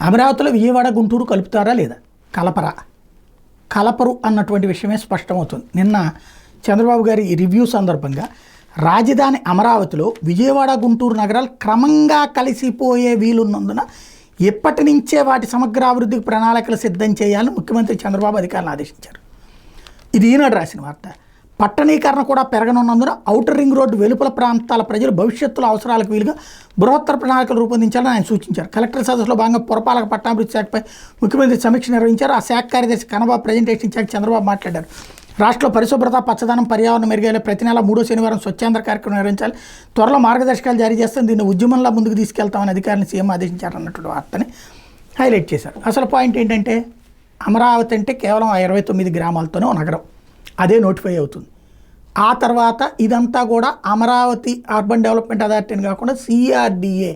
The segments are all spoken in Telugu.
అమరావతిలో విజయవాడ గుంటూరు కలుపుతారా లేదా, కలపరా, కలపరు అన్నటువంటి విషయమే స్పష్టమవుతుంది. నిన్న చంద్రబాబు గారి రివ్యూ సందర్భంగా రాజధాని అమరావతిలో విజయవాడ గుంటూరు నగరాలు క్రమంగా కలిసిపోయే వీలున్నందున ఎప్పటి నుంచే వాటి సమగ్ర అభివృద్ధికి ప్రణాళికలు సిద్ధం చేయాలని ముఖ్యమంత్రి చంద్రబాబు అధికారులను ఆదేశించారు. ఇది ఈనాడు రాసిన వార్త. పట్టణీకరణ కూడా పెరగనున్నందున ఔటర్ రింగ్ రోడ్డు వెలుపల ప్రాంతాల ప్రజలు భవిష్యత్తులో అవసరాలకు వీలుగా బృహత్తర ప్రణాళికలు రూపొందించాలని ఆయన సూచించారు. కలెక్టర్ సదస్సులో భాగంగా పురపాలక పట్టణాభివృద్ధి శాఖపై ముఖ్యమంత్రి సమీక్ష నిర్వహించారు. ఆ శాఖ కార్యదర్శి కనబాబు ప్రజెంటేషన్ ఇచ్చాక చంద్రబాబు మాట్లాడారు. రాష్ట్రంలో పరిశుభ్రత, పచ్చదనం, పర్యావరణం మెరుగయ్యేలా ప్రతి నెల 3వ శనివారం స్వచ్ఛాంధ్ర కార్యక్రమం నిర్వహించాలి. త్వరలో మార్గదర్శకాలు జారీ చేస్తాం, దీన్ని ఉద్యమంలో ముందుకు తీసుకెళ్తామని అధికారులను సీఎం ఆదేశించారు అన్నటువంటి వార్తని హైలైట్ చేశారు. అసలు పాయింట్ ఏంటంటే అమరావతి అంటే కేవలం 29 గ్రామాలతోనే ఒక నగరం, అదే నోటిఫై అవుతుంది. ఆ తర్వాత ఇదంతా కూడా అమరావతి అర్బన్ డెవలప్మెంట్ అథారిటీని కాకుండా CRDA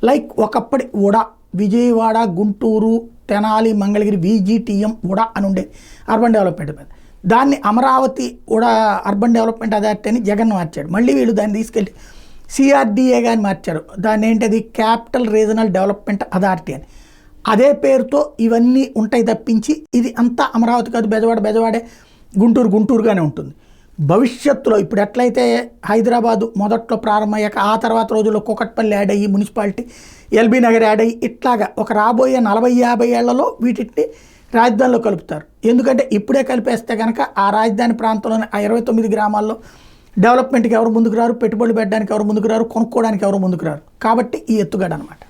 లైక్ ఒకప్పటి ఉడా, విజయవాడ, గుంటూరు, తెనాలి, మంగళగిరి, VGTM ఉడా అని ఉండే అర్బన్ డెవలప్మెంట్ మీద దాన్ని అమరావతి ఉడా అర్బన్ డెవలప్మెంట్ అథారిటీ అని జగన్ మార్చాడు. మళ్ళీ వీళ్ళు దాన్ని తీసుకెళ్ళి CRDA గాని మార్చారు. దాన్ని ఏంటది క్యాపిటల్ రీజనల్ డెవలప్మెంట్ అథారిటీ అని. అదే పేరుతో ఇవన్నీ ఉంటాయి తప్పించి ఇది అంతా అమరావతి కాదు, బెజవాడే, గుంటూరుగానే ఉంటుంది. భవిష్యత్తులో ఇప్పుడు ఎట్లయితే హైదరాబాదు మొదట్లో ప్రారంభమయ్యాక ఆ తర్వాత రోజుల్లో కూకట్పల్లి యాడ్ అయ్యి మున్సిపాలిటీ, LB నగర్ యాడ్ అయ్యి ఇట్లాగా ఒక రాబోయే 40-50 ఏళ్లలో వీటిని రాజధానిలో కలుపుతారు. ఎందుకంటే ఇప్పుడే కలిపేస్తే కనుక ఆ రాజధాని ప్రాంతంలోని ఆ 29 గ్రామాల్లో డెవలప్మెంట్కి ఎవరు ముందుకు రారు, పెట్టుబడులు పెట్టడానికి ఎవరు ముందుకు రారు, కొనుక్కోవడానికి ఎవరు ముందుకు రారు. కాబట్టి ఈ ఎత్తుగడ అనమాట.